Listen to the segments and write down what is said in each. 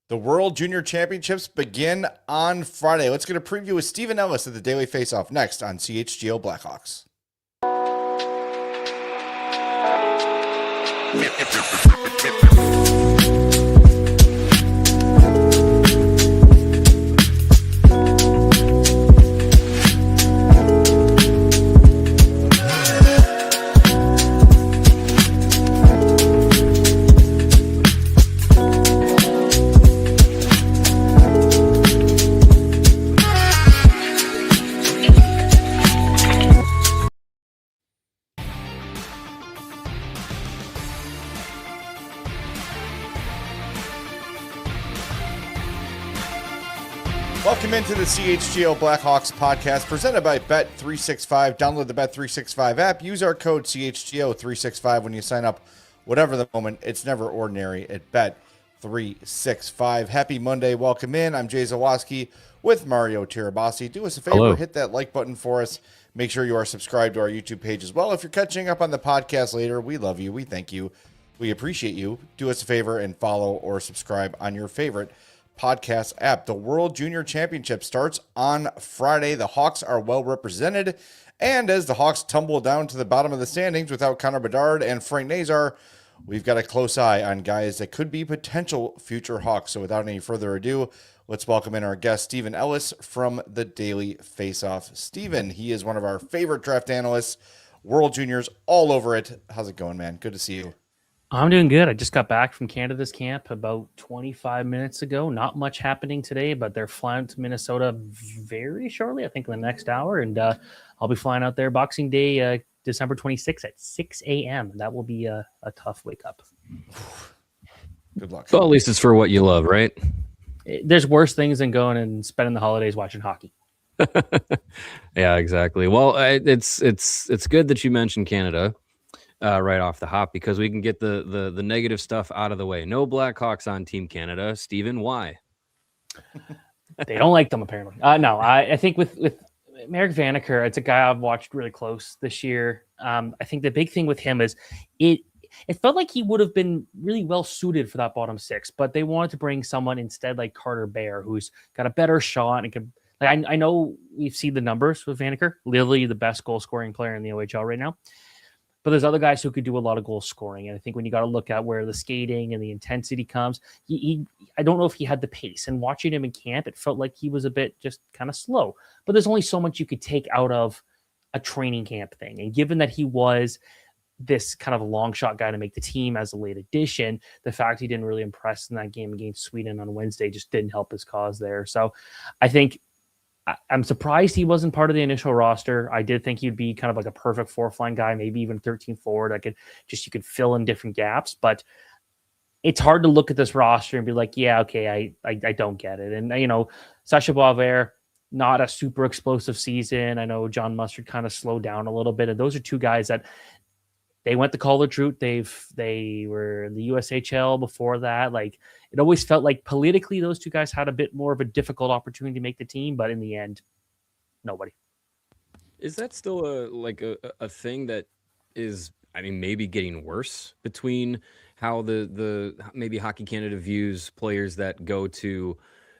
The World Junior Championships begin on Friday. Let's get a preview with Stephen Ellis at the Daily Faceoff next on CHGO Blackhawks. Welcome into the CHGO Blackhawks podcast presented by Bet365. Download the Bet365 app. Use our code CHGO365 when you sign up. Whatever the moment, it's never ordinary at Bet365. Happy Monday. Welcome in. I'm Jay Zawaski with Mario Tirabassi. Do us a favor. Hello. Hit that like button for us. Make sure you are subscribed to our YouTube page as well. If you're catching up on the podcast later, we love you. We thank you. We appreciate you. Do us a favor and follow or subscribe on your favorite podcast app. The World Junior Championship starts on Friday. The Hawks are well represented, and as the Hawks tumble down to the bottom of the standings without Connor Bedard and Frank Nazar, we've got a close eye on guys that could be potential future Hawks. So without any further ado, let's welcome in our guest, Stephen Ellis from the Daily Faceoff. Stephen, he is one of our favorite draft analysts, World Juniors all over it. How's it going, man? Good to see you. I'm doing good. I just got back from Canada's camp about 25 minutes ago. Not much happening today, but they're flying to Minnesota very shortly, I think in the next hour. And I'll be flying out there Boxing Day, December 26th at 6 a.m. That will be a tough wake up. Good luck. Well, at least it's for what you love, right? There's worse things than going and spending the holidays watching hockey. Yeah, exactly. Well, it's good that you mentioned Canada. Right off the hop, because we can get the negative stuff out of the way. No Blackhawks on Team Canada. Steven, why? They don't like them, apparently. No, I think with Merrick Vanacker, it's a guy I've watched really close this year. I think the big thing with him is it felt like he would have been really well suited for that bottom six, but they wanted to bring someone instead like Carter Bear, who's got a better shot and could. Like I know we've seen the numbers with Vanacker, literally the best goal scoring player in the OHL right now. But there's other guys who could do a lot of goal scoring. And I think when you got to look at where the skating and the intensity comes, I don't know if he had the pace. And watching him in camp, it felt like he was a bit just kind of slow. But there's only so much you could take out of a training camp thing. And given that he was this kind of a long shot guy to make the team as a late addition, the fact he didn't really impress in that game against Sweden on Wednesday just didn't help his cause there. So I think I'm surprised he wasn't part of the initial roster. I did think he'd be kind of like a perfect fourth line guy, maybe even 13 forward. You could fill in different gaps, but it's hard to look at this roster and be like, yeah, okay, I don't get it. And, Sacha Boisvert, not a super explosive season. I know John Mustard kind of slowed down a little bit. And those are two guys that they went the college route. They were in the USHL before that. Like, it always felt like politically those two guys had a bit more of a difficult opportunity to make the team, but in the end, nobody. Is that still a thing that is, maybe getting worse between how the maybe Hockey Canada views players that go to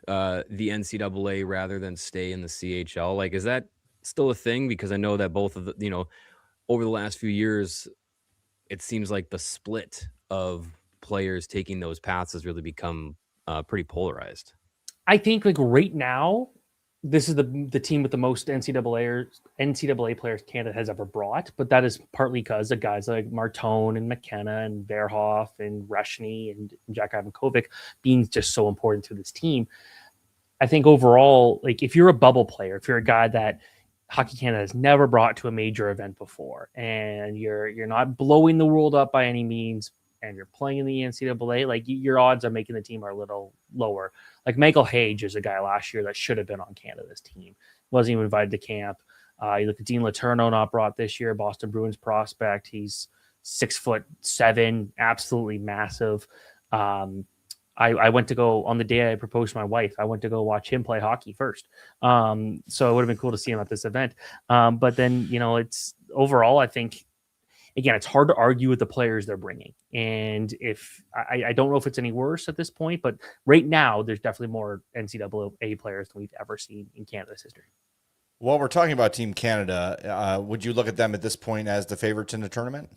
the NCAA rather than stay in the CHL? Like, is that still a thing? Because I know that both of the, over the last few years, it seems like the split of players taking those paths has really become pretty polarized. I think like right now, this is the team with the most NCAA players Canada has ever brought, but that is partly because of guys like Martone and McKenna and Veroff and Reshny and Jack Ivankovic being just so important to this team. I think overall, like if you're a bubble player, if you're a guy that Hockey Canada has never brought to a major event before, and you're not blowing the world up by any means, and you're playing in the NCAA, like your odds of making the team are a little lower. Like Michael Hage is a guy last year that should have been on Canada's team. Wasn't even invited to camp. You look at Dean Letourneau, not brought this year, Boston Bruins prospect. He's 6'7", absolutely massive. I went to go on the day I proposed to my wife. I went to go watch him play hockey first. So it would have been cool to see him at this event. But then, it's overall, I think again, it's hard to argue with the players they're bringing. And if I don't know if it's any worse at this point, but right now there's definitely more NCAA players than we've ever seen in Canada's history. While we're talking about Team Canada, would you look at them at this point as the favorites in the tournament?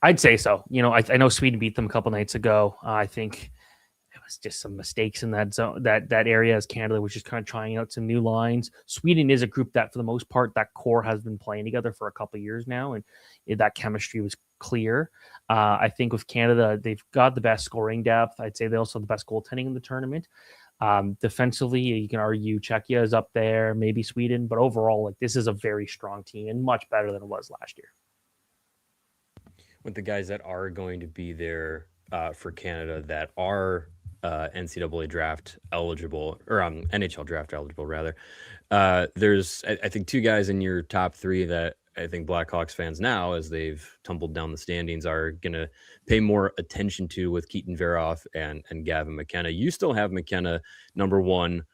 I'd say so. I know Sweden beat them a couple nights ago. I think it was just some mistakes in that zone, that area, as Canada was just kind of trying out some new lines. Sweden is a group that, for the most part, that core has been playing together for a couple of years now, and that chemistry was clear. I think with Canada, they've got the best scoring depth. I'd say they also have the best goaltending in the tournament. Defensively, you can argue Czechia is up there, maybe Sweden, but overall, like, this is a very strong team and much better than it was last year. With the guys that are going to be there for Canada that are NCAA draft eligible, or NHL draft eligible rather, there's I think two guys in your top three that I think Blackhawks fans now, as they've tumbled down the standings, are going to pay more attention to, with Keaton Veroff and Gavin McKenna. You still have McKenna number one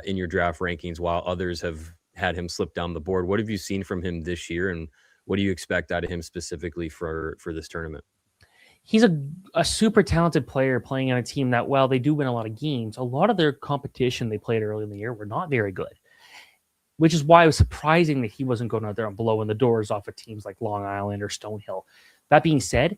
in your draft rankings, while others have had him slip down the board. What have you seen from him this year, and what do you expect out of him specifically for this tournament? He's a super talented player playing on a team that, while they do win a lot of games, a lot of their competition they played early in the year were not very good, which is why it was surprising that he wasn't going out there and blowing the doors off of teams like Long Island or Stonehill. That being said,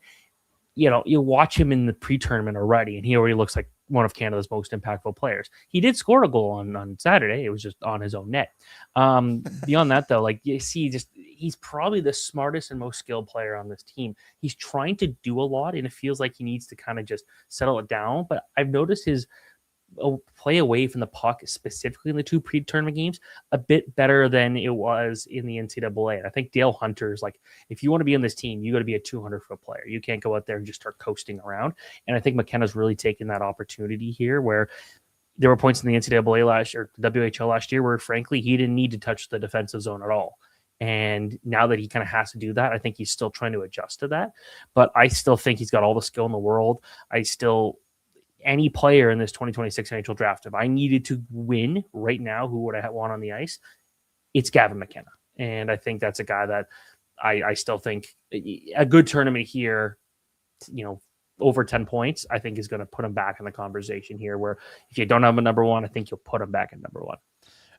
you watch him in the pre-tournament already, and he already looks like one of Canada's most impactful players. He did score a goal on Saturday. It was just on his own net. Beyond that, though, like, you see, he's probably the smartest and most skilled player on this team. He's trying to do a lot, and it feels like he needs to kind of just settle it down. But I've noticed his play away from the puck, specifically in the two pre-tournament games, a bit better than it was in the NCAA. And I think Dale Hunter's like, if you want to be on this team, you got to be a 200-foot player. You can't go out there and just start coasting around. And I think McKenna's really taken that opportunity here, where there were points in the NCAA last year, WHL last year, where frankly he didn't need to touch the defensive zone at all. And now that he kind of has to do that, I think he's still trying to adjust to that. But I still think he's got all the skill in the world. Any player in this 2026 NHL draft, if I needed to win right now, who would I want on the ice? It's Gavin McKenna. And I think that's a guy that I still think a good tournament here, over 10 points, I think is going to put him back in the conversation here, where if you don't have a number one, I think you'll put him back at number one.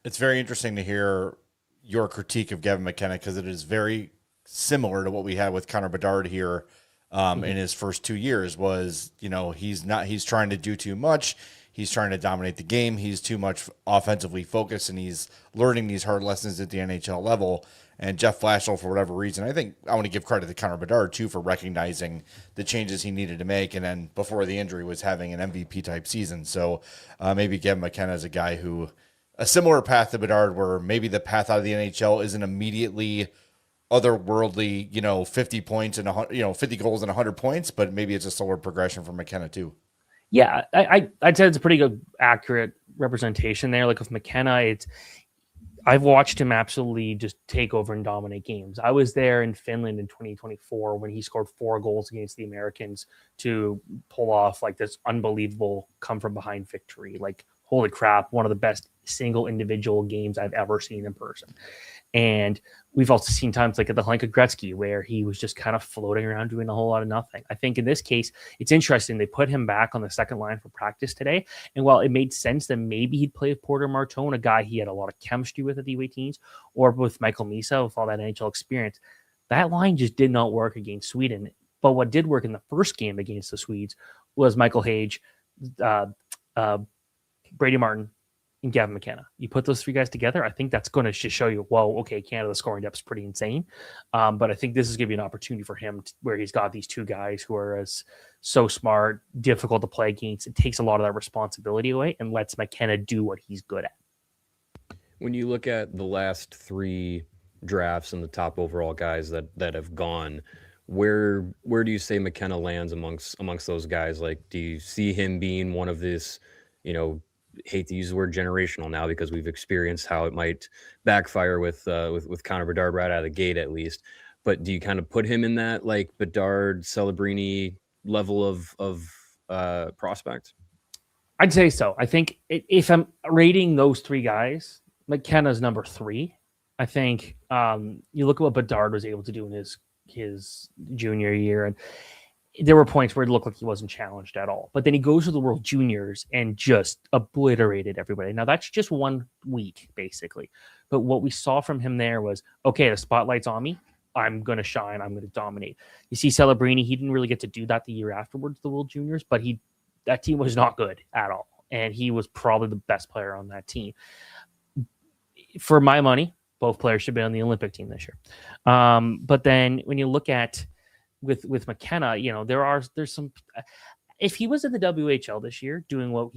It's very interesting to hear your critique of Gavin McKenna, because it is very similar to what we had with Connor Bedard here. In his first 2 years was, he's trying to do too much. He's trying to dominate the game. He's too much offensively focused, and he's learning these hard lessons at the NHL level. And Jeff Flashel, for whatever reason, I think I want to give credit to Connor Bedard too, for recognizing the changes he needed to make. And then before the injury was having an MVP type season. So maybe Gavin McKenna is a guy who, a similar path to Bedard, where maybe the path out of the NHL isn't immediately otherworldly, 50 points and 50 goals and 100 points, but maybe it's a slower progression for McKenna too. Yeah, I'd say it's a pretty good, accurate representation there. Like with McKenna, I've watched him absolutely just take over and dominate games. I was there in Finland in 2024 when he scored 4 goals against the Americans to pull off like this unbelievable come from behind victory. Like, holy crap, one of the best single individual games I've ever seen in person. And we've also seen times like at the Hlinka Gretzky where he was just kind of floating around doing a whole lot of nothing. I think in this case, it's interesting. They put him back on the second line for practice today. And while it made sense that maybe he'd play with Porter Martone, a guy he had a lot of chemistry with at the U18s, or with Michael Misa with all that NHL experience, that line just did not work against Sweden. But what did work in the first game against the Swedes was Michael Hage, Brady Martin, and Gavin McKenna. You put those three guys together, I think that's going to just show you, well, okay, Canada's scoring depth is pretty insane. But I think this is going to be an opportunity for him where he's got these two guys who are so smart, difficult to play against. It takes a lot of that responsibility away and lets McKenna do what he's good at. When you look at the last 3 drafts and the top overall guys that have gone, where do you say McKenna lands amongst those guys? Like, do you see him being one of this, hate to use the word generational now because we've experienced how it might backfire with Connor Bedard right out of the gate, at least. But do you kind of put him in that like Bedard, Celebrini level of prospect? I'd say so. I think if I'm rating those 3 guys, McKenna's number 3. I think you look at what Bedard was able to do in his junior year, and there were points where it looked like he wasn't challenged at all. But then he goes to the World Juniors and just obliterated everybody. Now that's just 1 week basically, but what we saw from him there was, okay, the spotlight's on me. I'm going to shine. I'm going to dominate. You see Celebrini, he didn't really get to do that the year afterwards, the World Juniors, but that team was not good at all. And he was probably the best player on that team. For my money, both players should be on the Olympic team this year. But then when you look at with McKenna, there's some. If he was in the WHL this year, doing what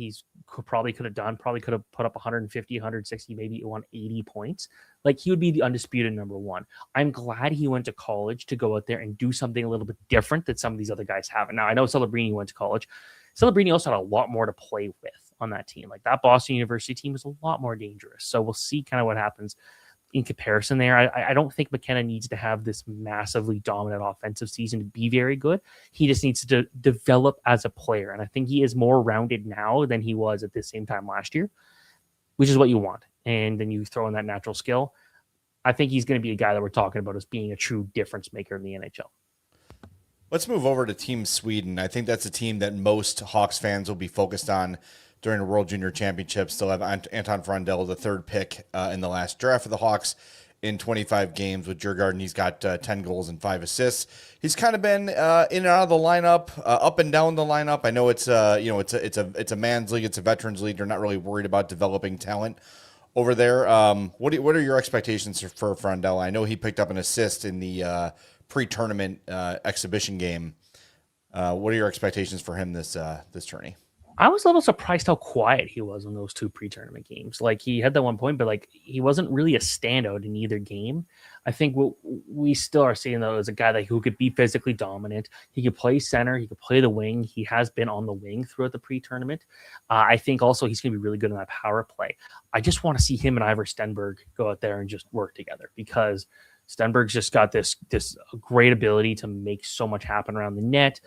probably could have done, probably could have put up 150, 160, maybe 180 points. Like, he would be the undisputed number one. I'm glad he went to college to go out there and do something a little bit different that some of these other guys haven't. Now, I know Celebrini went to college. Celebrini also had a lot more to play with on that team. Like, that Boston University team is a lot more dangerous. So we'll see kind of what happens in comparison there. I don't think McKenna needs to have this massively dominant offensive season to be very good. He just needs to develop as a player. And I think he is more rounded now than he was at the same time last year, which is what you want. And then you throw in that natural skill. I think he's going to be a guy that we're talking about as being a true difference maker in the NHL. Let's move over to Team Sweden. I think that's a team that most Hawks fans will be focused on during the World Junior Championships. They'll have Anton Frondell, the third pick in the last draft for the Hawks, in 25 games with Djurgården. He's got 10 goals and 5 assists. He's kind of been in and out of the lineup, up and down the lineup. I know it's a man's league, it's a veterans league. They're not really worried about developing talent over there. What are your expectations for Frondell? I know he picked up an assist in the pre-tournament exhibition game. What are your expectations for him this tourney? I was a little surprised how quiet he was in those 2 pre-tournament games. Like, he had that one point, but like, he wasn't really a standout in either game. I think what we still are seeing, though, is a guy who could be physically dominant. He could play center. He could play the wing. He has been on the wing throughout the pre-tournament. I think also he's going to be really good in that power play. I just want to see him and Ivar Stenberg go out there and just work together, because Stenberg's just got this great ability to make so much happen around the net.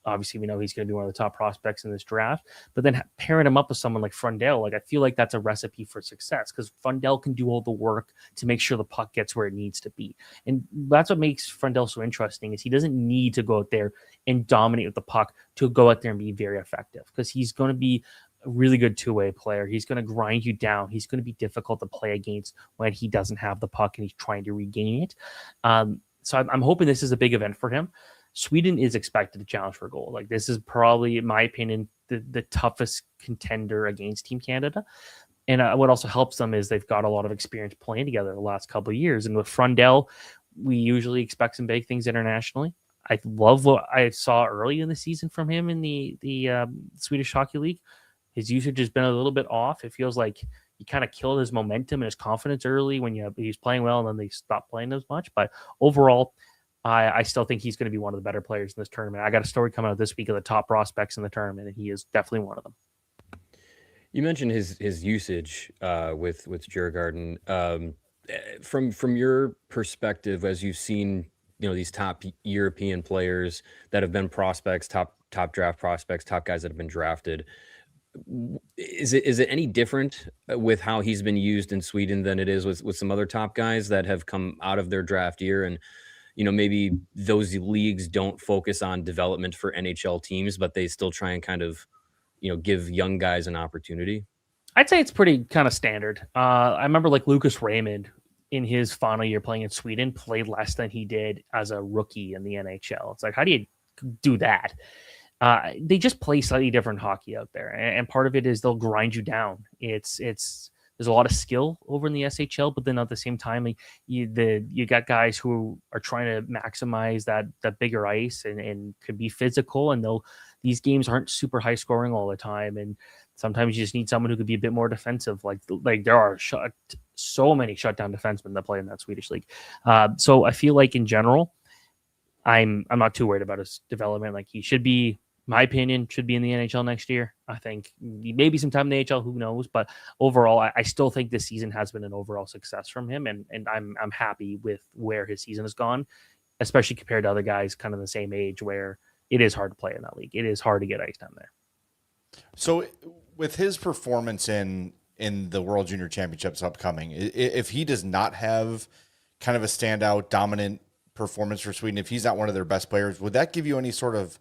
Obviously, we know he's going to be one of the top prospects in this draft, but then pairing him up with someone like Frondell, like, I feel like that's a recipe for success, because Frondell can do all the work to make sure the puck gets where it needs to be. And that's what makes Frondell so interesting, is he doesn't need to go out there and dominate with the puck to go out there and be very effective, because he's going to be a really good two-way player. He's going to grind you down. He's going to be difficult to play against when he doesn't have the puck and he's trying to regain it. So I'm hoping this is a big event for him. Sweden is expected to challenge for gold. Like, this is probably, in my opinion, the toughest contender against Team Canada. And what also helps them is they've got a lot of experience playing together the last couple of years. And with Frondell, we usually expect some big things internationally. I love what I saw early in the season from him in the Swedish Hockey League. His usage has been a little bit off. It feels like he kind of killed his momentum and his confidence early when he's playing well, and then they stopped playing as much. But overall, I still think he's going to be one of the better players in this tournament. I got a story coming out this week of the top prospects in the tournament, and he is definitely one of them. You mentioned his usage with Djurgården. From your perspective, as you've seen, these top European players that have been prospects, top draft prospects, top guys that have been drafted, is it any different with how he's been used in Sweden than it is with some other top guys that have come out of their draft year? And maybe those leagues don't focus on development for NHL teams, but they still try and kind of, give young guys an opportunity. I'd say it's pretty kind of standard. I remember like Lucas Raymond in his final year playing in Sweden played less than he did as a rookie in the NHL. It's like, how do you do that? They just play slightly different hockey out there. And part of it is they'll grind you down. There's a lot of skill over in the SHL, but then at the same time, you got guys who are trying to maximize that bigger ice and could be physical. And these games aren't super high scoring all the time. And sometimes you just need someone who could be a bit more defensive. Like there are so many shutdown defensemen that play in that Swedish league. So I feel like in general, I'm not too worried about his development. Like, he should be, my opinion, should be in the NHL next year. I think maybe sometime in the AHL, who knows? But overall, I still think this season has been an overall success from him, and I'm happy with where his season has gone, especially compared to other guys kind of the same age where it is hard to play in that league. It is hard to get ice down there. So with his performance in the World Junior Championships upcoming, if he does not have kind of a standout dominant performance for Sweden, if he's not one of their best players, would that give you any sort of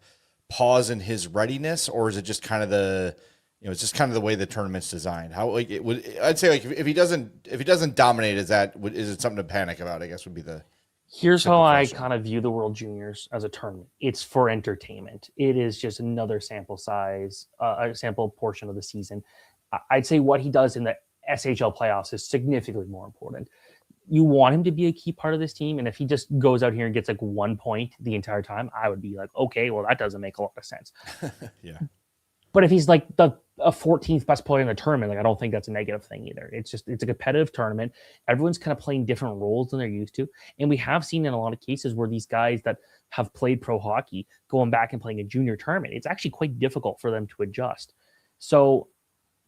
pause in his readiness, or is it just kind of the, it's just kind of the way the tournament's designed? How, like, it would, I'd say, like, if he doesn't dominate, is it something to panic about? I guess would be the. Here's how I kind of view the World Juniors as a tournament. It's for entertainment. It is just another sample size, a sample portion of the season. I'd say what he does in the SHL playoffs is significantly more important. You want him to be a key part of this team, and if he just goes out here and gets like 1 point the entire time, I would be like, okay, well, that doesn't make a lot of sense. Yeah. But if he's like a 14th best player in the tournament, like, I don't think that's a negative thing either. It's a competitive tournament. Everyone's kind of playing different roles than they're used to. And we have seen in a lot of cases where these guys that have played pro hockey going back and playing a junior tournament, it's actually quite difficult for them to adjust. So,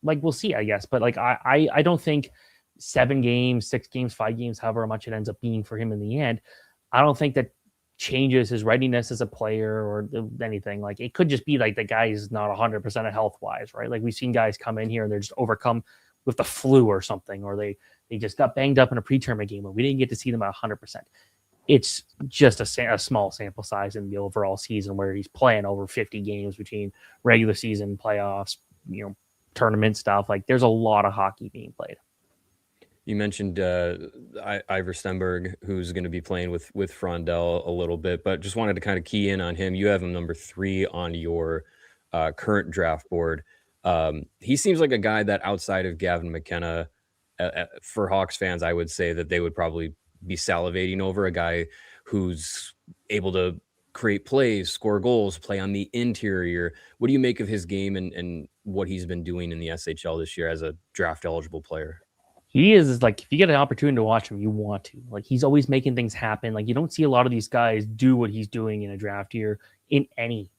like, we'll see, I guess. But like, I don't think 7 games, 6 games, 5 games, however much it ends up being for him in the end, I don't think that changes his readiness as a player or anything. Like, it could just be like the guy is not 100% of health wise, right? Like, we've seen guys come in here and they're just overcome with the flu or something, or they just got banged up in a pre-tournament game and we didn't get to see them at 100%. It's just a small sample size in the overall season where he's playing over 50 games between regular season, playoffs, tournament stuff. Like, there's a lot of hockey being played. You mentioned Ivor Stenberg, who's going to be playing with Frondell a little bit, but just wanted to kind of key in on him. You have him number 3 on your current draft board. He seems like a guy that outside of Gavin McKenna, for Hawks fans, I would say that they would probably be salivating over, a guy who's able to create plays, score goals, play on the interior. What do you make of his game and what he's been doing in the SHL this year as a draft eligible player? He is, like, if you get an opportunity to watch him, you want to. Like, he's always making things happen. Like, you don't see a lot of these guys do what he's doing in a draft year in any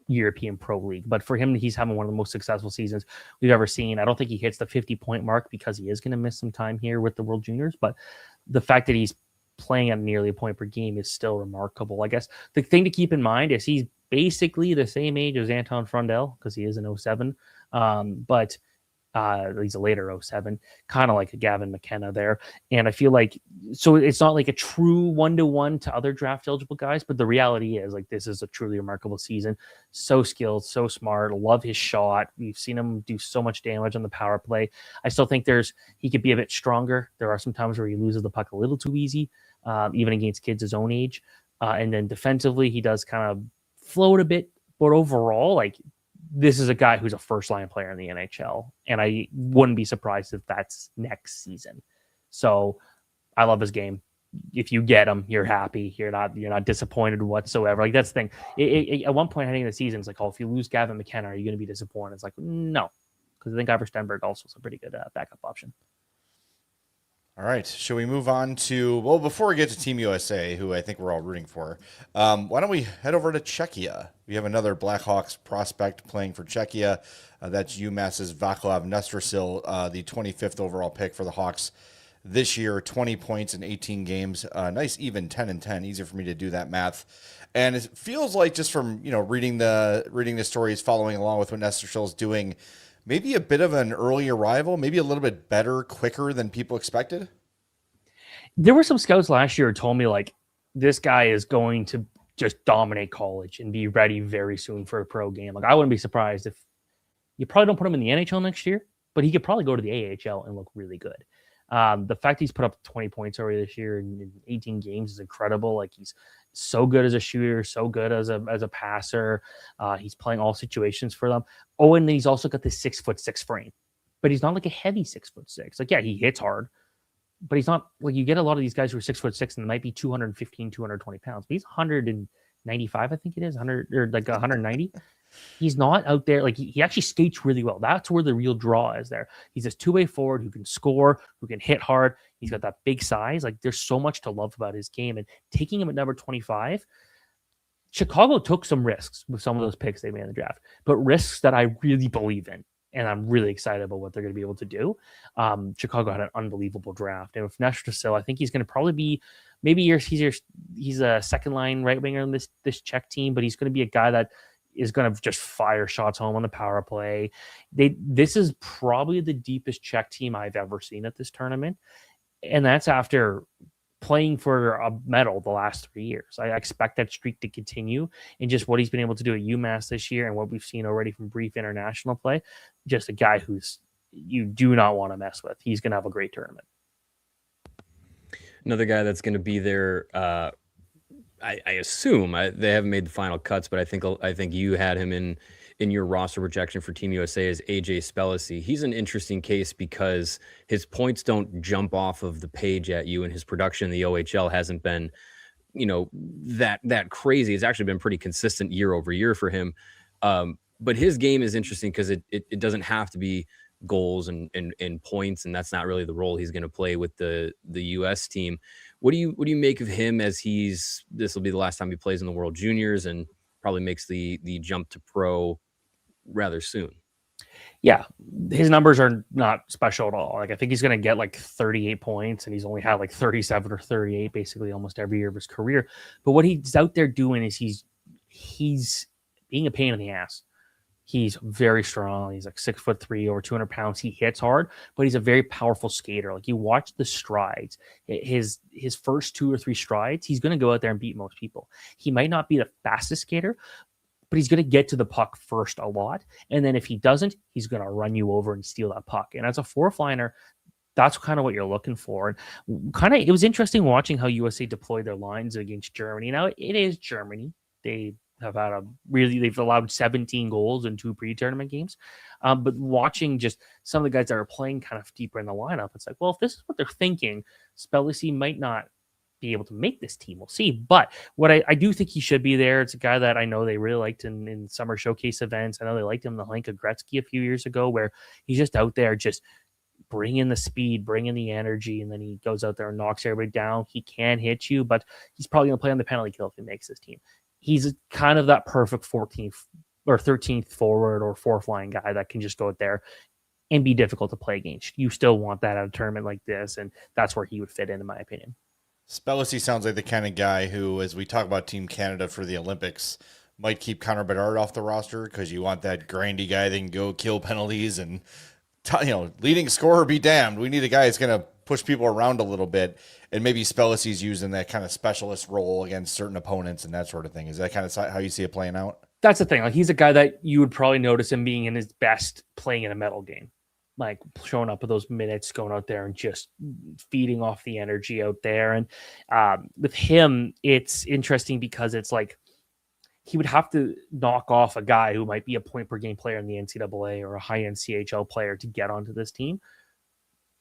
European Pro League. But for him, he's having one of the most successful seasons we've ever seen. I don't think he hits the 50-point mark because he is going to miss some time here with the World Juniors. But the fact that he's playing at nearly a point per game is still remarkable. I guess the thing to keep in mind is he's basically the same age as Anton Frondell, because he is an 07. But he's a later 07, kind of like a Gavin McKenna there. And I feel like, so it's not like a true 1-to-1 to other draft eligible guys, but the reality is, like, this is a truly remarkable season. So skilled, so smart, love his shot. We've seen him do so much damage on the power play. I still think he could be a bit stronger. There are some times where he loses the puck a little too easy, even against kids his own age. And then defensively, he does kind of float a bit, but overall, like, this is a guy who's a first-line player in the NHL, and I wouldn't be surprised if that's next season. So I love his game. If you get him, you're happy. You're not disappointed whatsoever. Like, that's the thing. At one point heading into the season, it's like, oh, if you lose Gavin McKenna, are you going to be disappointed? It's like, no, because I think Ivor Stenberg also is a pretty good backup option. All right. Shall we move on to, well, before we get to Team USA, who I think we're all rooting for, why don't we head over to Czechia? We have another Blackhawks prospect playing for Czechia. That's UMass's Václav Nestil, the 25th overall pick for the Hawks this year, 20 points in 18 games. Nice even 10-10. Easier for me to do that math. And it feels like, just from, reading the stories, following along with what Nestil is doing, maybe a bit of an early arrival, maybe a little bit better, quicker than people expected. There were some scouts last year who told me, like, this guy is going to just dominate college and be ready very soon for a pro game. Like, I wouldn't be surprised if you probably don't put him in the NHL next year, but he could probably go to the AHL and look really good. The fact he's put up 20 points already this year in 18 games is incredible. Like, he's so good as a shooter, so good as a passer. He's playing all situations for them. Oh, and then he's also got this 6'6" frame, but he's not like a heavy 6'6". Like, yeah, he hits hard, but he's not like, you get a lot of these guys who are 6'6" and they might be 215, 220 pounds. But he's 195, I think it is, 100 or like 190. He's not out there. Like, he actually skates really well. That's where the real draw is there. He's this two-way forward who can score, who can hit hard. He's got that big size. Like, there's so much to love about his game. And taking him at number 25, Chicago took some risks with some of those picks they made in the draft, but risks that I really believe in. And I'm really excited about what they're going to be able to do. Chicago had an unbelievable draft. And with Nestil, I think he's going to probably be, he's a second line right winger on this Czech team, but he's going to be a guy that is going to just fire shots home on the power play. This is probably the deepest Czech team I've ever seen at this tournament. And that's after playing for a medal the last 3 years. I expect that streak to continue, and just what he's been able to do at UMass this year and what we've seen already from brief international play, just a guy who's you do not want to mess with. He's going to have a great tournament. Another guy that's going to be there, I assume they haven't made the final cuts, but I think you had him in your roster projection for Team USA as AJ Spellacy. He's an interesting case because his points don't jump off of the page at you, and his production in the OHL hasn't been, that crazy. It's actually been pretty consistent year over year for him. But his game is interesting because it doesn't have to be goals and points, and that's not really the role he's going to play with the US team. What do you make of him as this will be the last time he plays in the World Juniors and probably makes the jump to pro rather soon? Yeah, his numbers are not special at all. Like, I think he's going to get like 38 points, and he's only had like 37 or 38 basically almost every year of his career. But what he's out there doing is he's being a pain in the ass. He's very strong. He's like 6'3", over 200 pounds. He hits hard, but he's a very powerful skater. Like, you watch the strides, his first 2 or 3 strides, he's going to go out there and beat most people. He might not be the fastest skater, but he's going to get to the puck first a lot. And then if he doesn't, he's going to run you over and steal that puck. And as a fourth liner, that's kind of what you're looking for. And it was interesting watching how USA deployed their lines against Germany. Now, it is Germany. They've allowed 17 goals in 2 pre-tournament games. But watching just some of the guys that are playing kind of deeper in the lineup, it's like, well, if this is what they're thinking, Spellacy might not be able to make this team. We'll see. But what I do think he should be there. It's a guy that I know they really liked in summer showcase events. I know they liked him in the Hlinka Gretzky a few years ago, where he's just out there just bringing the speed, bringing the energy, and then he goes out there and knocks everybody down. He can hit you, but he's probably going to play on the penalty kill if he makes this team. He's kind of that perfect 14th or 13th forward or fourth line guy that can just go out there and be difficult to play against. You still want that at a tournament like this, and that's where he would fit in my opinion. Spellacy sounds like the kind of guy who, as we talk about Team Canada for the Olympics, might keep Connor Bedard off the roster because you want that grindy guy that can go kill penalties and, leading scorer be damned. We need a guy that's going to push people around a little bit, and maybe Spellacy's using that kind of specialist role against certain opponents and that sort of thing. Is that kind of how you see it playing out? That's the thing. Like, he's a guy that you would probably notice him being in his best playing in a medal game. Like, showing up with those minutes, going out there and just feeding off the energy out there. And with him, it's interesting because it's like he would have to knock off a guy who might be a point per game player in the NCAA or a high-end CHL player to get onto this team.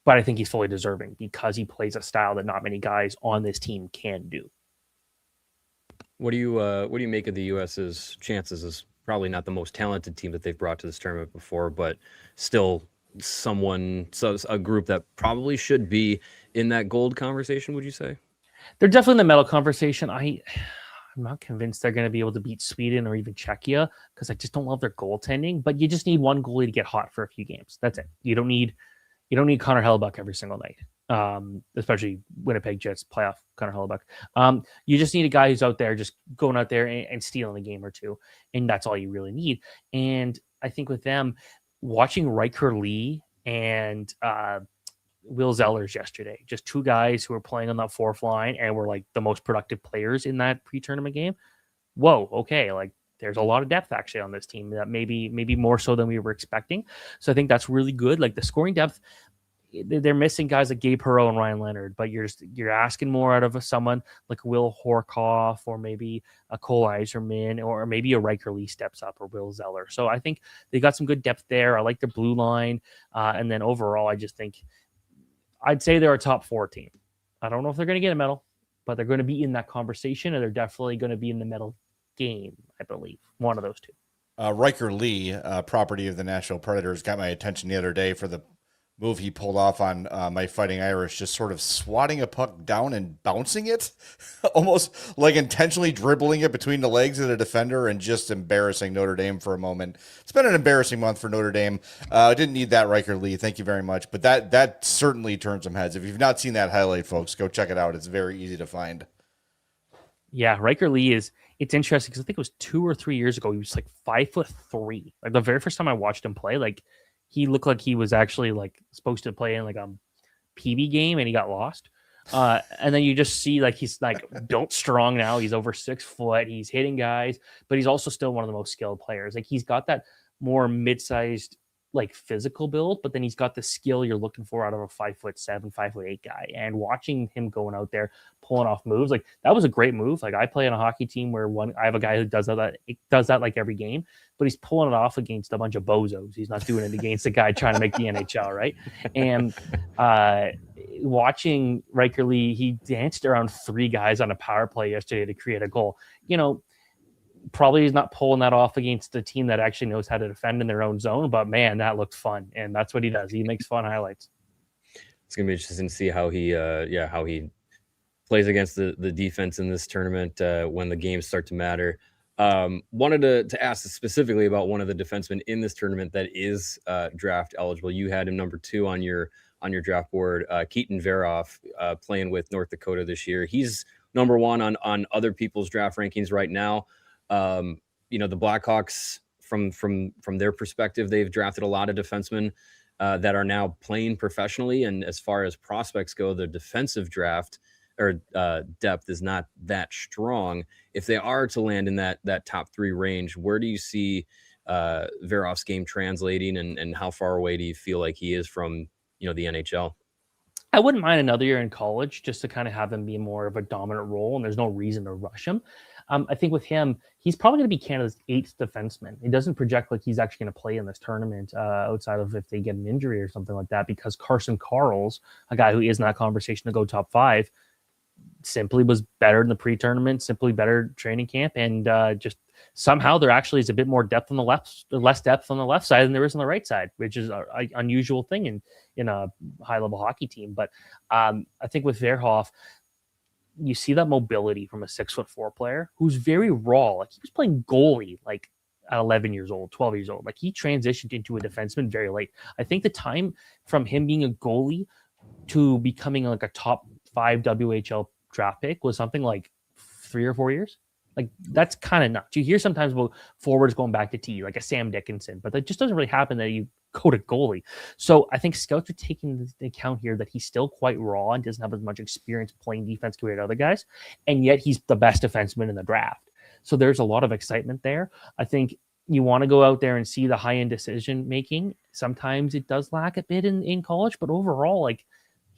But I think he's fully deserving because he plays a style that not many guys on this team can do. What do you make of the US's chances as probably not the most talented team that they've brought to this tournament before, but still a group that probably should be in that gold conversation, would you say? They're definitely in the medal conversation. I'm not convinced they're going to be able to beat Sweden or even Czechia because I just don't love their goaltending, but you just need one goalie to get hot for a few games. That's it. You don't need Connor Hellebuyck every single night, especially Winnipeg Jets playoff Connor Hellebuyck. You just need a guy who's out there just going out there and stealing a game or two, and that's all you really need. And I think with them, watching Riker Lee and Will Zellers yesterday, just 2 guys who were playing on that fourth line and were like the most productive players in that pre-tournament game. Whoa, okay, like there's a lot of depth actually on this team that maybe more so than we were expecting. So I think that's really good. Like, the scoring depth, they're missing guys like Gabe Perreault and Ryan Leonard, but you're asking more out of someone like Will Horkoff or maybe a Cole Eiserman or maybe a Riker Lee steps up or Will Zeller. So I think they got some good depth there. I like their blue line. And then overall, I just think I'd say they're a top 4 team. I don't know if they're going to get a medal, but they're going to be in that conversation, and they're definitely going to be in the medal game, I believe. One of those 2. Riker Lee, property of the Nashville Predators, got my attention the other day for the move he pulled off on My Fighting Irish, just sort of swatting a puck down and bouncing it, almost like intentionally dribbling it between the legs of the defender and just embarrassing Notre Dame for a moment. It's been an embarrassing month for Notre Dame. Didn't need that, Riker Lee. Thank you very much. But that certainly turned some heads. If you've not seen that highlight, folks, go check it out. It's very easy to find. Yeah, Riker Lee it's interesting because I think it was 2 or 3 years ago. He was like 5'3". Like, the very first time I watched him play, like, he looked like he was actually like supposed to play in like a PB game and he got lost. And then you just see like he's like built strong now. He's over 6 foot. He's hitting guys, but he's also still one of the most skilled players. Like he's got that more mid-sized like physical build, but then he's got the skill you're looking for out of a 5'7", 5'8" guy. And watching him going out there pulling off moves, like that was a great move. Like I play on a hockey team where I have a guy who does that like every game, but he's pulling it off against a bunch of bozos. He's not doing it against a guy trying to make the NHL, right? And watching Riker Lee, he danced around 3 guys on a power play yesterday to create a goal. You know, probably he's not pulling that off against a team that actually knows how to defend in their own zone, but man, that looked fun. And that's what he does. He makes fun highlights. It's going to be interesting to see how he plays against the defense in this tournament when the games start to matter. Wanted to ask specifically about one of the defensemen in this tournament that is draft eligible. You had him number 2 on your draft board, Keaton Veroff, playing with North Dakota this year. He's number 1 on other people's draft rankings right now. You know, the Blackhawks, from their perspective, they've drafted a lot of defensemen that are now playing professionally. And as far as prospects go, the defensive draft or depth is not that strong. If they are to land in that top 3 range, where do you see Veroff's game translating, and how far away do you feel like he is from, you know, the NHL? I wouldn't mind another year in college just to kind of have him be more of a dominant role, and there's no reason to rush him. I think with him, he's probably going to be Canada's 8th defenseman. He doesn't project like he's actually going to play in this tournament outside of if they get an injury or something like that, because Carson Carls, a guy who is in that conversation to go top 5, simply was better in the pre-tournament, simply better training camp, and just somehow there actually is a bit more depth on the less depth on the left side than there is on the right side, which is an unusual thing in a high-level hockey team. But I think with Veroff, you see that mobility from a 6'4" player who's very raw. Like he was playing goalie like at 11 years old, 12 years old. Like he transitioned into a defenseman very late. I think the time from him being a goalie to becoming like a top 5 WHL draft pick was something like 3 or 4 years. Like that's kind of nuts. You hear sometimes about forwards going back to T, like a Sam Dickinson, but that just doesn't really happen that you go to goalie. So I think scouts are taking into account here that he's still quite raw and doesn't have as much experience playing defense compared to other guys, and yet he's the best defenseman in the draft. So there's a lot of excitement there. I think you want to go out there and see the high-end decision making. Sometimes it does lack a bit in college, but overall, like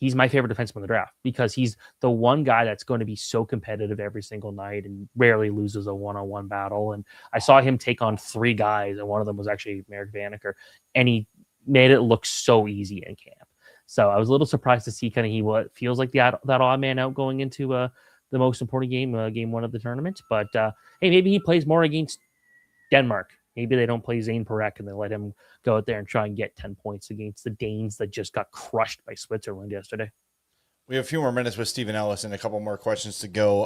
he's my favorite defenseman in the draft because he's the one guy that's going to be so competitive every single night and rarely loses a one-on-one battle. And I saw him take on 3 guys, and one of them was actually Merrick Vanacker, and he made it look so easy in camp. So I was a little surprised to see kind of what feels like that odd man out going into the most important game, game 1 of the tournament. But hey, maybe he plays more against Denmark. Maybe they don't play Zane Parekh and they let him go out there and try and get 10 points against the Danes that just got crushed by Switzerland yesterday. We have a few more minutes with Stephen Ellis and a couple more questions to go.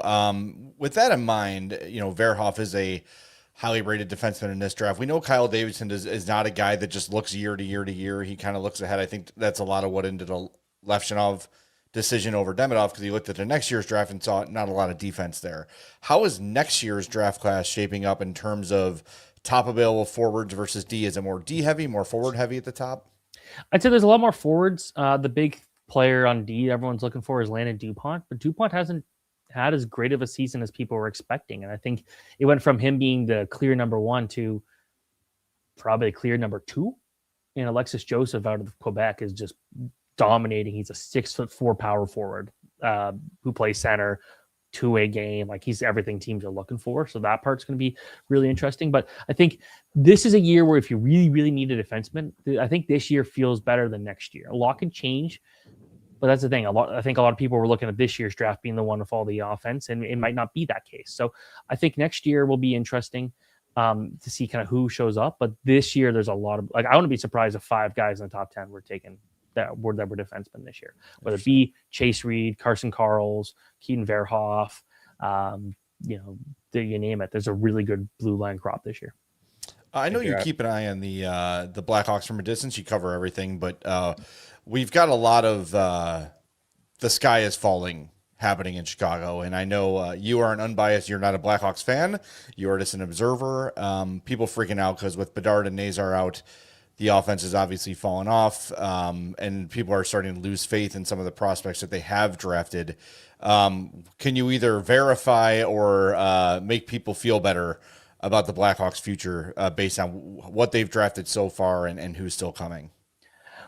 With that in mind, you know, Veroff is a highly rated defenseman in this draft. We know Kyle Davidson is not a guy that just looks year to year to year. He kind of looks ahead. I think that's a lot of what ended a Levchinov decision over Demidov, because he looked at the next year's draft and saw not a lot of defense there. How is next year's draft class shaping up in terms of top available forwards versus D? Is it more D heavy, more forward heavy at the top? I'd say there's a lot more forwards. The big player on D everyone's looking for is Landon Dupont, but Dupont hasn't had as great of a season as people were expecting. And I think it went from him being the clear number 1 to probably the clear number 2. And Alexis Joseph out of Quebec is just dominating. He's a 6'4" power forward who plays center, 2-way game. Like he's everything teams are looking for. So that part's going to be really interesting. But I think this is a year where if you really, really need a defenseman, I think this year feels better than next year. A lot can change, but that's the thing. I think a lot of people were looking at this year's draft being the one with all the offense, and it might not be that case. So I think next year will be interesting to see kind of who shows up. But this year, there's a lot of, like, I wouldn't be surprised if 5 guys in the top 10 were taken that were defensemen this year, whether it be Chase Reed, Carson Carls, Keaton Veroff, you know, you name it. There's a really good blue line crop this year. I know you keep an eye on the Blackhawks from a distance. You cover everything, but we've got a lot of the sky is falling happening in Chicago. And I know you are an unbiased, you're not a Blackhawks fan. You are just an observer. People freaking out because with Bedard and Nazar out, The offense has obviously fallen off, and people are starting to lose faith in some of the prospects that they have drafted. Can you either verify or make people feel better about the Blackhawks' future based on what they've drafted so far and who's still coming?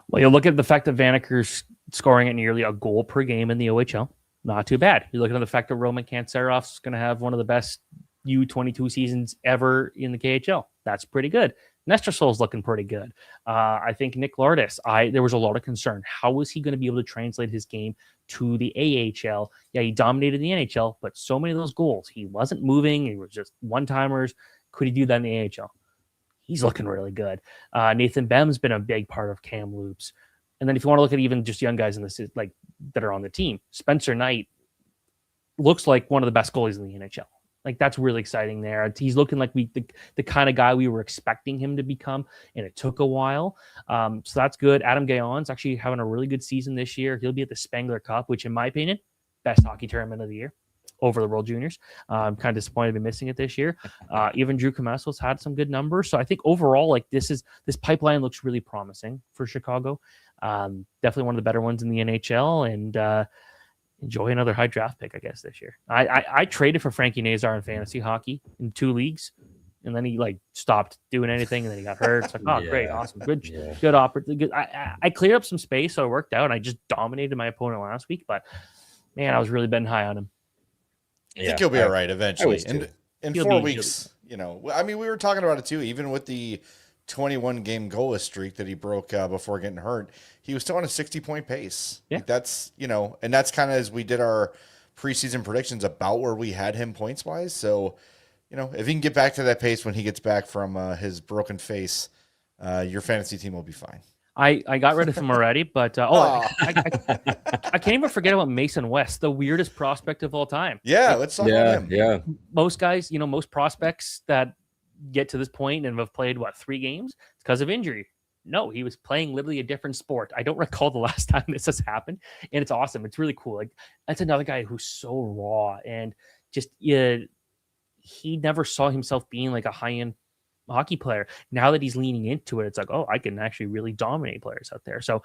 Well, you look at the fact that Vanaker's scoring at nearly a goal per game in the OHL. Not too bad. You look at the fact that Roman Kantserov's going to have one of the best U22 seasons ever in the KHL. That's pretty good. Nestersol's looking pretty good. I think Nick Lardis, there was a lot of concern. How was he going to be able to translate his game to the AHL? Yeah, he dominated the NHL, but so many of those goals, he wasn't moving. He was just one-timers. Could he do that in the AHL? He's looking really good. Nathan Bem's been a big part of Kamloops. And then if you want to look at even just young guys in this, like that are on the team, Spencer Knight looks like one of the best goalies in the NHL. Like, that's really exciting there. He's looking like the kind of guy we were expecting him to become, and it took a while. So that's good. Adam Gaon's actually having a really good season this year. He'll be at the Spengler Cup, which in my opinion, best hockey tournament of the year over the World Juniors. I'm kind of disappointed to be missing it this year. Even Drew Comesso's had some good numbers. So I think overall, like this pipeline looks really promising for Chicago. Definitely one of the better ones in the NHL, and enjoy another high draft pick, I guess, this year. I traded for Frankie Nazar in fantasy hockey in 2 leagues, and then he like stopped doing anything, and then he got hurt. It's like, oh, great, awesome, good opportunity. I cleared up some space, so it worked out. And I just dominated my opponent last week, but man, I was really betting high on him. I think he'll be all right eventually. In 4 weeks, you know, I mean, we were talking about it too, even with the 21 game goalless streak that he broke before getting hurt, he was still on a 60-point pace. Yeah. Like that's, you know, and that's kind of as we did our preseason predictions about where we had him points wise. So, you know, if he can get back to that pace when he gets back from his broken face, your fantasy team will be fine. I got rid of him already, but I can't even forget about Mason West, the weirdest prospect of all time. Yeah, let's talk about him. Yeah, most guys, you know, most prospects that get to this point and have played 3 games, it's because of injury. No, he was playing literally a different sport. I don't recall the last time this has happened, and it's awesome. It's really cool. Like, that's another guy who's so raw and just he never saw himself being like a high-end hockey player. Now that he's leaning into it, it's like, oh, I can actually really dominate players out there. So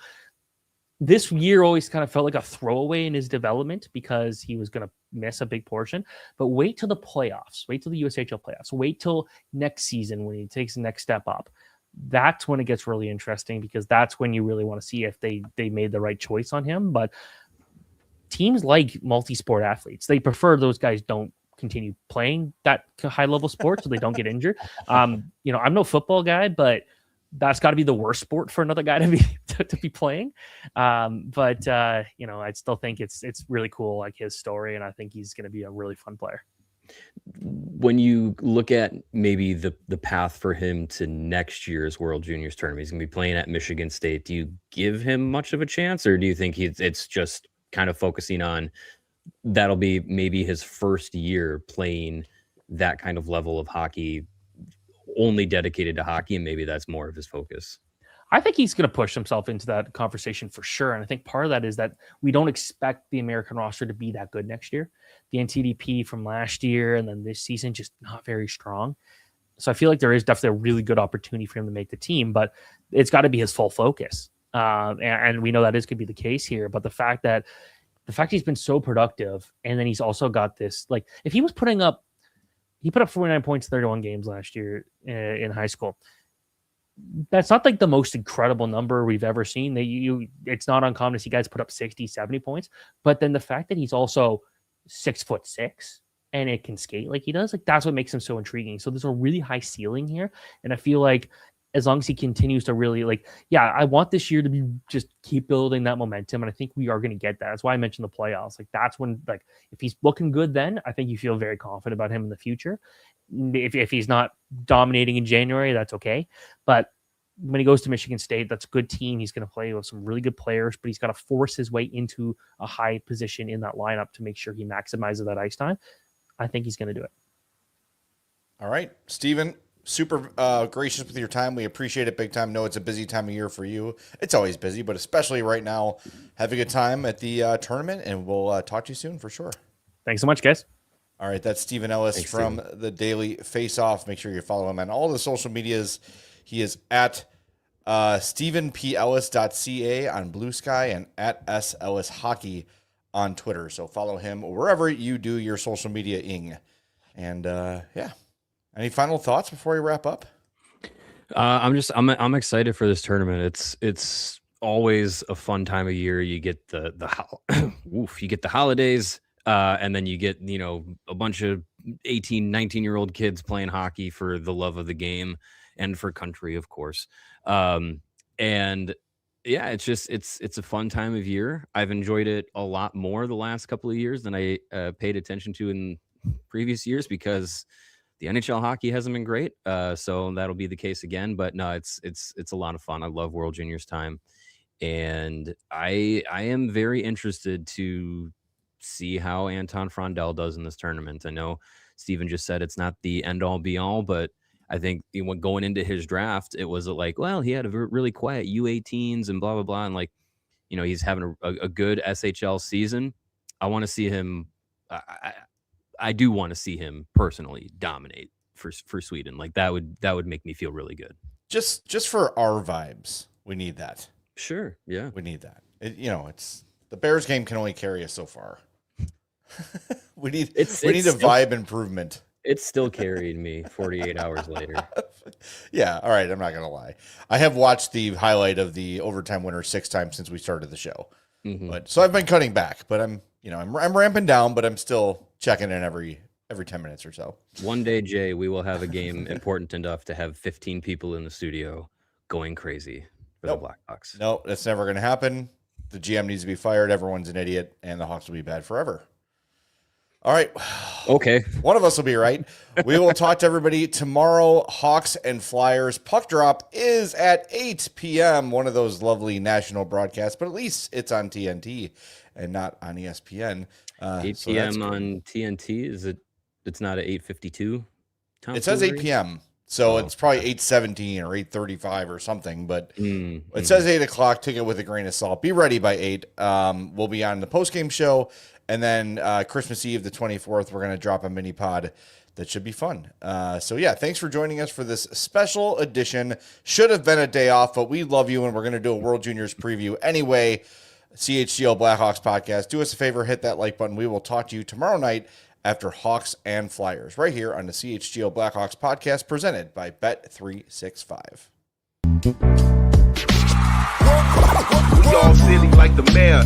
this year always kind of felt like a throwaway in his development because he was going to miss a big portion. But wait till the playoffs. Wait till the USHL playoffs. Wait till next season when he takes the next step up. That's when it gets really interesting, because that's when you really want to see if they made the right choice on him. But teams like multi-sport athletes, they prefer those guys don't continue playing that high-level sport so they don't get injured. You know, I'm no football guy, but that's got to be the worst sport for another guy to be playing. But you know, I still think it's really cool, like his story, and I think he's going to be a really fun player. When you look at maybe the path for him to next year's World Juniors tournament, he's going to be playing at Michigan State. Do you give him much of a chance, or do you think it's just kind of focusing on that'll be maybe his first year playing that kind of level of hockey, only dedicated to hockey, and maybe that's more of his focus? I think he's going to push himself into that conversation for sure. And I think part of that is that we don't expect the American roster to be that good next year. The NTDP from last year and then this season, just not very strong. So I feel like there is definitely a really good opportunity for him to make the team, but it's got to be his full focus. And we know that is going to be the case here. But the fact he's been so productive, and then he's also got this, like, if he was he put up 49 points in 31 games last year in high school. That's not like the most incredible number we've ever seen. It's not uncommon to see guys put up 60, 70 points. But then the fact that he's also 6'6" and it can skate like he does, like, that's what makes him so intriguing. So there's a really high ceiling here. And I feel like as long as he continues to really, like, yeah, I want this year to be just keep building that momentum. And I think we are going to get that. That's why I mentioned the playoffs. Like, that's when, like, if he's looking good, then I think you feel very confident about him in the future. If he's not dominating in January, that's okay. But when he goes to Michigan State, that's a good team. He's going to play with some really good players, but he's got to force his way into a high position in that lineup to make sure he maximizes that ice time. I think he's going to do it. All right, Steven, super gracious with your time. We appreciate it big time. Know it's a busy time of year for you. It's always busy, but especially right now. Have a good time at the tournament, and we'll talk to you soon for sure. Thanks so much, guys. All right, that's Steven Ellis from the Daily Faceoff. Make sure you follow him on all the social medias. He is at StephenPEllis.ca on Blue Sky and at @SEllisHockey on Twitter. So follow him wherever you do your social media-ing. And yeah, any final thoughts before we wrap up? I'm excited for this tournament. It's always a fun time of year. You get you get the holidays, and then you get, a bunch of 18, 19-year-old kids playing hockey for the love of the game and for country, of course. And yeah, it's a fun time of year. I've enjoyed it a lot more the last couple of years than I paid attention to in previous years, because the NHL hockey hasn't been great. So that'll be the case again. But no, it's a lot of fun. I love World Juniors time. And I am very interested to see how Anton Frondell does in this tournament. I know Steven just said it's not the end all be all, but I think going into his draft, it was like, well, he had a really quiet U18s and blah, blah, blah. And he's having a good SHL season. I want to see him. I do want to see him personally dominate for Sweden. Like that would make me feel really good. Just for our vibes, we need that. Sure. Yeah. We need that. It's the Bears game can only carry us so far. we need a vibe improvement. It's still carried me 48 hours later. Yeah. All right. I'm not going to lie. I have watched the highlight of the overtime winner 6 times since we started the show. Mm-hmm. So I've been cutting back, but I'm ramping down, but I'm still checking in every 10 minutes or so. One day, Jay, we will have a game important enough to have 15 people in the studio going crazy for the Blackhawks. No, that's never going to happen. The GM needs to be fired. Everyone's an idiot, and the Hawks will be bad forever. All right. Okay. One of us will be right. We will talk to everybody tomorrow. Hawks and Flyers. Puck drop is at 8 p.m. One of those lovely national broadcasts, but at least it's on TNT and not on ESPN. 8 p.m. on TNT. Is it? It's not at 8:52. It says 8 p.m. So it's probably 8:17 or 8:35 or something, but it says 8 o'clock. Take it with a grain of salt. Be ready by 8. We'll be on the postgame show. And then Christmas Eve, the 24th, we're going to drop a mini pod that should be fun. So, yeah, thanks for joining us for this special edition. Should have been a day off, but we love you, and we're going to do a World Juniors preview anyway. CHGO Blackhawks podcast. Do us a favor, hit that like button. We will talk to you tomorrow night after Hawks and Flyers right here on the CHGO Blackhawks podcast presented by Bet365. We all silly like the mayor.